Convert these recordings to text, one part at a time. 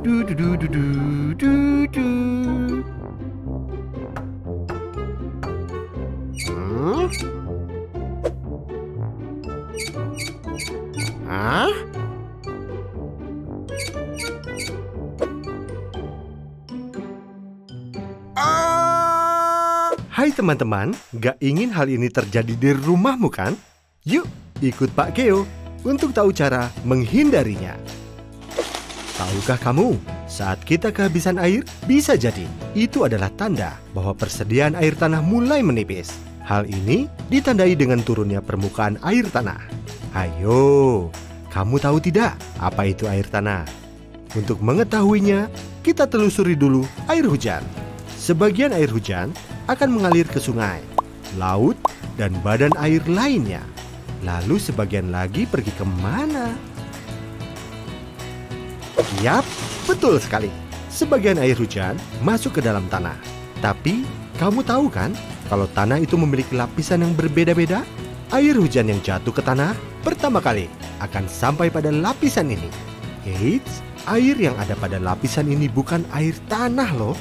Du du du du du du du. Hmm? Hah? Hai teman-teman, gak ingin hal ini terjadi di rumahmu kan? Yuk, ikut Pak Geo untuk tahu cara menghindarinya. Tahukah kamu, saat kita kehabisan air, bisa jadi itu adalah tanda bahwa persediaan air tanah mulai menipis. Hal ini ditandai dengan turunnya permukaan air tanah. Ayo, kamu tahu tidak apa itu air tanah? Untuk mengetahuinya, kita telusuri dulu air hujan. Sebagian air hujan akan mengalir ke sungai, laut, dan badan air lainnya. Lalu sebagian lagi pergi kemana? Yap, betul sekali. Sebagian air hujan masuk ke dalam tanah. Tapi, kamu tahu kan kalau tanah itu memiliki lapisan yang berbeda-beda? Air hujan yang jatuh ke tanah pertama kali akan sampai pada lapisan ini. Eits, air yang ada pada lapisan ini bukan air tanah loh.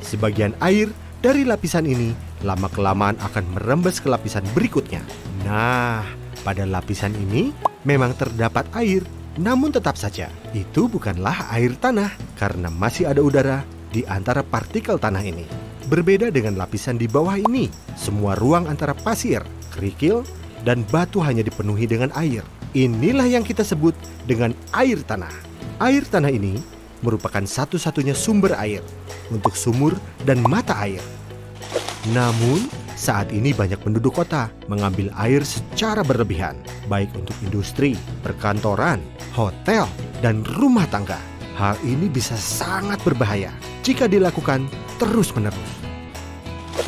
Sebagian air dari lapisan ini lama-kelamaan akan merembes ke lapisan berikutnya. Nah, pada lapisan ini memang terdapat air, namun tetap saja itu bukanlah air tanah karena masih ada udara di antara partikel tanah ini. Berbeda dengan lapisan di bawah ini, semua ruang antara pasir, kerikil, dan batu hanya dipenuhi dengan air. Inilah yang kita sebut dengan air tanah. Air tanah ini merupakan satu-satunya sumber air untuk sumur dan mata air. Namun, saat ini banyak penduduk kota mengambil air secara berlebihan, baik untuk industri, perkantoran, hotel, dan rumah tangga. Hal ini bisa sangat berbahaya jika dilakukan terus-menerus.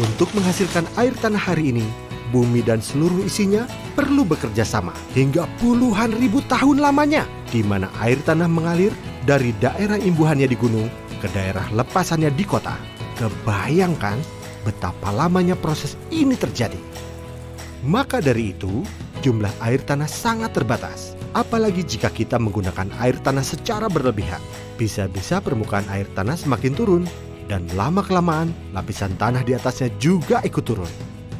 Untuk menghasilkan air tanah hari ini, bumi dan seluruh isinya perlu bekerja sama hingga puluhan ribu tahun lamanya, di mana air tanah mengalir dari daerah imbuhannya di gunung ke daerah lepasannya di kota. Kebayangkan betapa lamanya proses ini terjadi. Maka dari itu, jumlah air tanah sangat terbatas. Apalagi jika kita menggunakan air tanah secara berlebihan. Bisa-bisa permukaan air tanah semakin turun, dan lama-kelamaan lapisan tanah di atasnya juga ikut turun.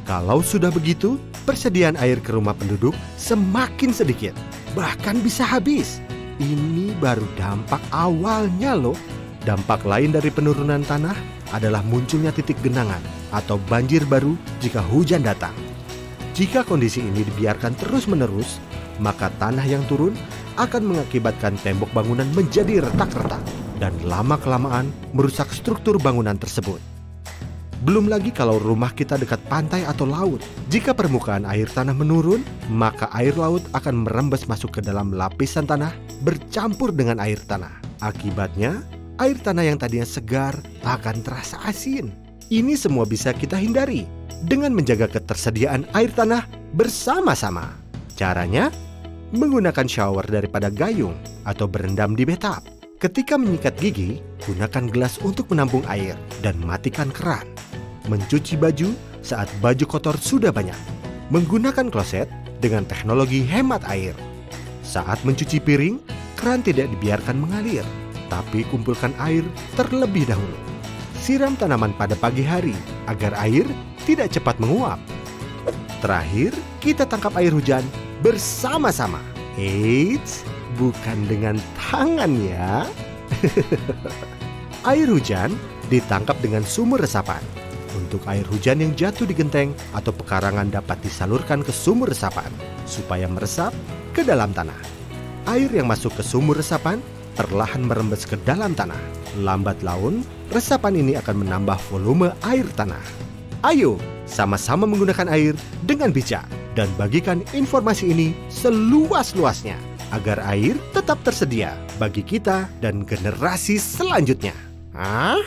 Kalau sudah begitu, persediaan air ke rumah penduduk semakin sedikit, bahkan bisa habis. Ini baru dampak awalnya loh. Dampak lain dari penurunan tanah adalah munculnya titik genangan atau banjir baru jika hujan datang. Jika kondisi ini dibiarkan terus-menerus, maka tanah yang turun akan mengakibatkan tembok bangunan menjadi retak-retak dan lama-kelamaan merusak struktur bangunan tersebut. Belum lagi kalau rumah kita dekat pantai atau laut. Jika permukaan air tanah menurun, maka air laut akan merembes masuk ke dalam lapisan tanah bercampur dengan air tanah. Akibatnya, air tanah yang tadinya segar akan terasa asin. Ini semua bisa kita hindari dengan menjaga ketersediaan air tanah bersama-sama. Caranya, menggunakan shower daripada gayung atau berendam di bathtub. Ketika menyikat gigi, gunakan gelas untuk menampung air dan matikan keran. Mencuci baju saat baju kotor sudah banyak. Menggunakan kloset dengan teknologi hemat air. Saat mencuci piring, keran tidak dibiarkan mengalir, tapi kumpulkan air terlebih dahulu. Siram tanaman pada pagi hari agar air tidak cepat menguap. Terakhir, kita tangkap air hujan bersama-sama. Eits, bukan dengan tangan ya. Air hujan ditangkap dengan sumur resapan. Untuk air hujan yang jatuh di genteng atau pekarangan dapat disalurkan ke sumur resapan supaya meresap ke dalam tanah. Air yang masuk ke sumur resapan perlahan merembes ke dalam tanah. Lambat laun, resapan ini akan menambah volume air tanah. Ayo, sama-sama menggunakan air dengan bijak dan bagikan informasi ini seluas-luasnya agar air tetap tersedia bagi kita dan generasi selanjutnya. Hah?